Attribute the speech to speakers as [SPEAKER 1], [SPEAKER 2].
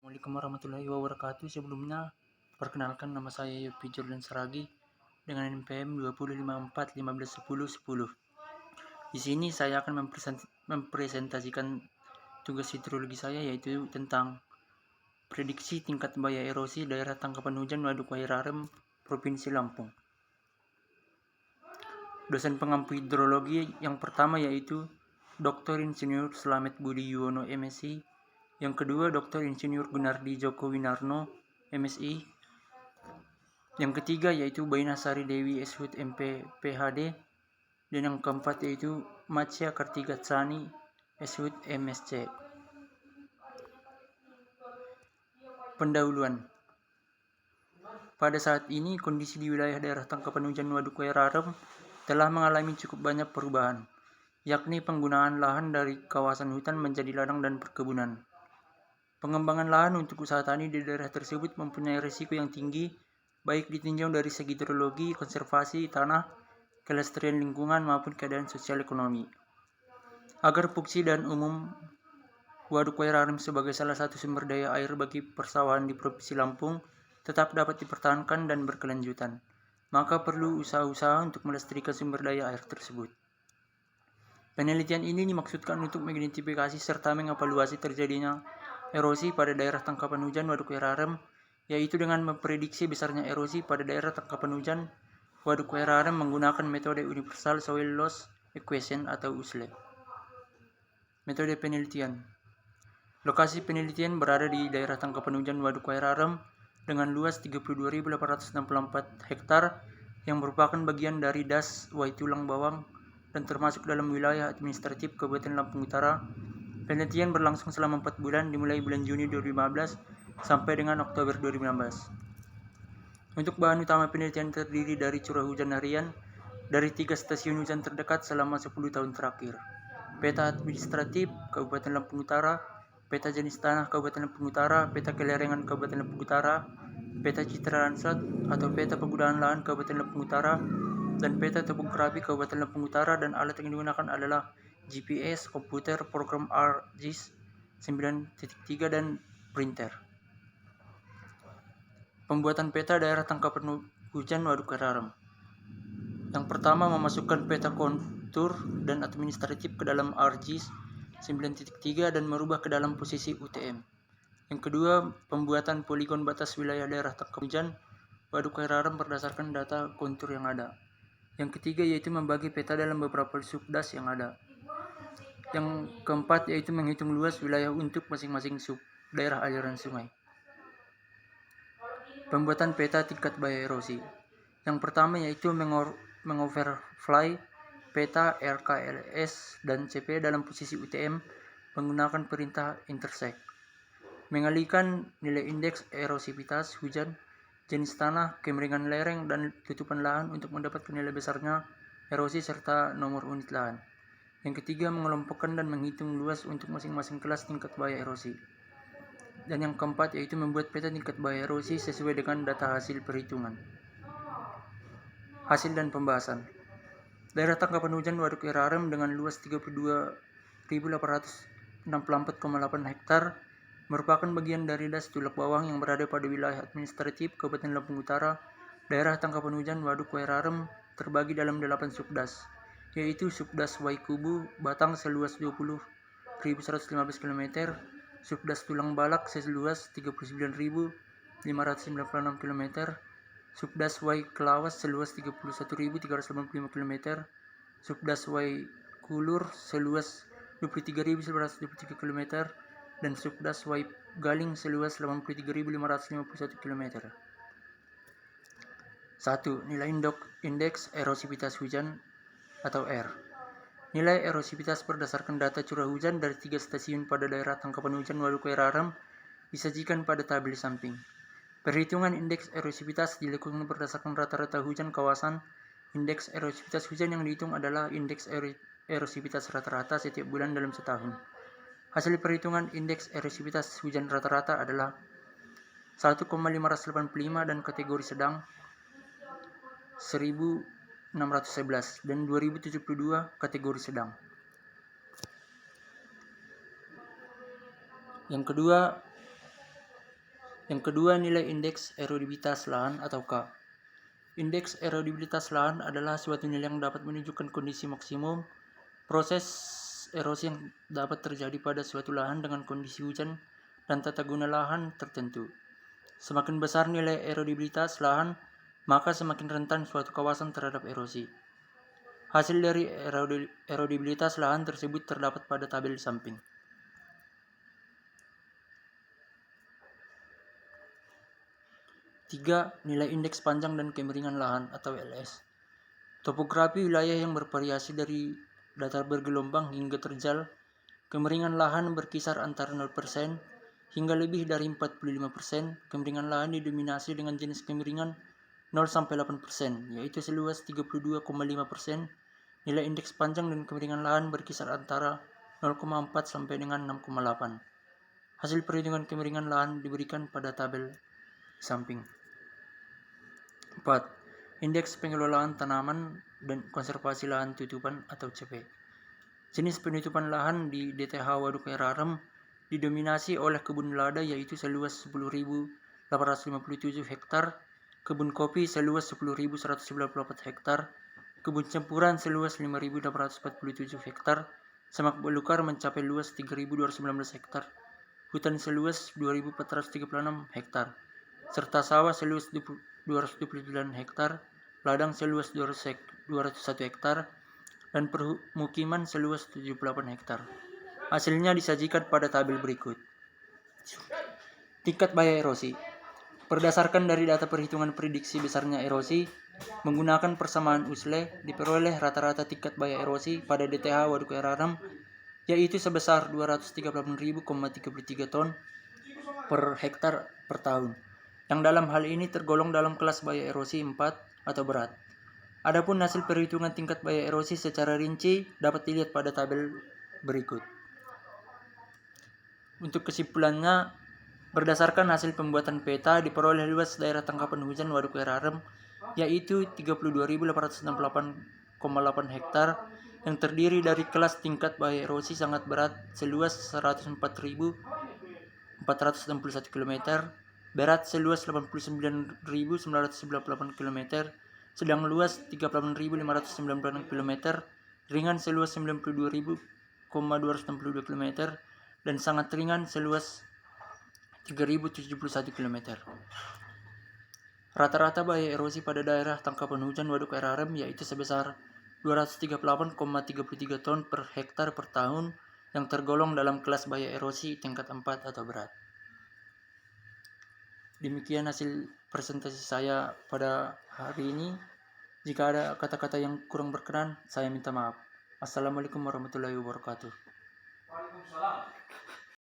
[SPEAKER 1] Assalamualaikum warahmatullahi wabarakatuh. Sebelumnya, perkenalkan nama saya Yopi Jordan Saragi dengan NPM 2054151010. Di sini saya akan mempresentasikan tugas hidrologi saya, yaitu tentang prediksi tingkat bahaya erosi daerah tangkapan hujan Waduk Wairarem, Provinsi Lampung. Dosen pengampu hidrologi yang pertama yaitu Dr. Insinyur Slamet Budi Yuwono MSI, yang kedua Dr. Insinyur Gunardi Joko Winarno MSI, yang ketiga yaitu Bainasari Dewi SHUT MP PhD, dan yang keempat yaitu Matsya Kartigatsani SHUT MSc. Pendahuluan. Pada saat ini kondisi di wilayah daerah tangkapan hujan Waduk Wairarem telah mengalami cukup banyak perubahan, yakni penggunaan lahan dari kawasan hutan menjadi ladang dan perkebunan. Pengembangan lahan untuk usaha tani di daerah tersebut mempunyai risiko yang tinggi, baik ditinjau dari segi hidrologi, konservasi tanah, kelestarian lingkungan, maupun keadaan sosial ekonomi. Agar fungsi dan umum Waduk Wairarem sebagai salah satu sumber daya air bagi persawahan di Provinsi Lampung tetap dapat dipertahankan dan berkelanjutan, maka perlu usaha-usaha untuk melestarikan sumber daya air tersebut. Penelitian ini dimaksudkan untuk mengidentifikasi serta mengevaluasi terjadinya erosi pada daerah tangkapan hujan Waduk Wairarem, yaitu dengan memprediksi besarnya erosi pada daerah tangkapan hujan Waduk Wairarem menggunakan metode Universal Soil Loss Equation atau USLE. Metode penelitian. Lokasi penelitian berada di daerah tangkapan hujan Waduk Wairarem dengan luas 32.864 hektar yang merupakan bagian dari Das Waitulang Bawang dan termasuk dalam wilayah administratif Kabupaten Lampung Utara. Penelitian berlangsung selama 4 bulan dimulai bulan Juni 2015 sampai dengan Oktober 2016. Untuk bahan utama penelitian terdiri dari curah hujan harian dari 3 stasiun hujan terdekat selama 10 tahun terakhir. Peta administratif Kabupaten Lampung Utara, peta jenis tanah Kabupaten Lampung Utara, peta kelerengan Kabupaten Lampung Utara, peta citra Ransat atau peta penggunaan lahan Kabupaten Lampung Utara, dan peta topografi Kabupaten Lampung Utara, dan alat yang digunakan adalah GPS, komputer, program ArcGIS 9.3 dan printer. Pembuatan peta daerah tangkapan hujan Waduk Wairarem. Yang pertama, memasukkan peta kontur dan administratif ke dalam ArcGIS 9.3 dan merubah ke dalam posisi UTM. Yang kedua, pembuatan poligon batas wilayah daerah tangkapan hujan Waduk Wairarem berdasarkan data kontur yang ada. Yang ketiga yaitu membagi peta dalam beberapa subdas yang ada. Yang keempat yaitu menghitung luas wilayah untuk masing-masing sub daerah aliran sungai. Pembuatan peta tingkat bahaya erosi. Yang pertama yaitu mengoverfly peta RKLS dan CP dalam posisi UTM menggunakan perintah intersect. Mengalihkan nilai indeks erosivitas hujan, jenis tanah, kemiringan lereng, dan tutupan lahan untuk mendapatkan nilai besarnya erosi serta nomor unit lahan. Yang ketiga, mengelompokkan dan menghitung luas untuk masing-masing kelas tingkat bahaya erosi. Dan yang keempat yaitu membuat peta tingkat bahaya erosi sesuai dengan data hasil perhitungan. Hasil dan pembahasan. Daerah tangkapan hujan Waduk Wairarem dengan luas 32.864,8 hektar merupakan bagian dari Das Tulak Bawang yang berada pada wilayah administratif Kabupaten Lampung Utara. Daerah tangkapan hujan Waduk Wairarem terbagi dalam 8 subdas, yaitu Subdas Waikubu Batang seluas 20.115 km, Subdas Tulang Balak seluas 39.596 km, Subdas Wai Kelawas seluas 31.385 km, Subdas Wai Kulur seluas 23.923 km, dan Subdas Wai Galing seluas 83.551 km. 1. Nilai indeks erosivitas hujan atau R. Nilai erosivitas berdasarkan data curah hujan dari 3 stasiun pada daerah tangkapan hujan Waduk Wairarem disajikan pada tabel samping. Perhitungan indeks erosivitas dilakukan berdasarkan rata-rata hujan kawasan. Indeks erosivitas hujan yang dihitung adalah indeks erosivitas rata-rata setiap bulan dalam setahun. Hasil perhitungan indeks erosivitas hujan rata-rata adalah 1,585 dan kategori sedang 1.611 dan 2072 kategori sedang. Yang kedua, Yang kedua, nilai indeks erodibilitas lahan atau K. Indeks erodibilitas lahan adalah suatu nilai yang dapat menunjukkan kondisi maksimum proses erosi yang dapat terjadi pada suatu lahan dengan kondisi hujan dan tata guna lahan tertentu. Semakin besar nilai erodibilitas lahan, maka semakin rentan suatu kawasan terhadap erosi. Hasil dari erodibilitas lahan tersebut terdapat pada tabel di samping. Tiga, nilai indeks panjang dan kemiringan lahan atau LS. Topografi wilayah yang bervariasi dari datar bergelombang hingga terjal, kemiringan lahan berkisar antara 0% hingga lebih dari 45%. Kemiringan lahan didominasi dengan jenis kemiringan 0-8%, yaitu seluas 32,5%. Nilai indeks panjang dan kemiringan lahan berkisar antara 0,4 sampai dengan 6,8. Hasil perhitungan kemiringan lahan diberikan pada tabel samping. 4. Indeks pengelolaan tanaman dan konservasi lahan tutupan atau CP. Jenis penutupan lahan di DTH Waduk Air Arem didominasi oleh kebun lada yaitu seluas 10.857 hektar, kebun kopi seluas 10.194 hektar, kebun campuran seluas 5.847 hektar, semak belukar mencapai luas 3.219 hektar, hutan seluas 2.436 hektar, serta sawah seluas 229 hektar, ladang seluas 201 hektar, dan permukiman seluas 78 hektar. Hasilnya disajikan pada tabel berikut. Tingkat bahaya erosi. Berdasarkan dari data perhitungan prediksi besarnya erosi, menggunakan persamaan USLE, diperoleh rata-rata tingkat bahaya erosi pada DTH Waduk Air Arem, yaitu sebesar 238.033 ton per hektar per tahun, yang dalam hal ini tergolong dalam kelas bahaya erosi 4 atau berat. Adapun hasil perhitungan tingkat bahaya erosi secara rinci dapat dilihat pada tabel berikut. Untuk kesimpulannya, berdasarkan hasil pembuatan peta diperoleh luas daerah tangkapan hujan Waduk Air Arem yaitu 32.868,8 hektar yang terdiri dari kelas tingkat bahaya erosi sangat berat seluas 104.461 km, berat seluas 89.998 km, sedang luas 38.596 km, ringan seluas 92.262 km, dan sangat ringan seluas 3.071 km. Rata-rata bahaya erosi pada daerah tangkapan hujan Waduk Air Arem yaitu sebesar 238,33 ton per hektar per tahun yang tergolong dalam kelas bahaya erosi tingkat 4 atau berat. Demikian hasil presentasi saya pada hari ini. Jika ada kata-kata yang kurang berkenan, saya minta maaf. Assalamualaikum warahmatullahi wabarakatuh. Waalaikumsalam.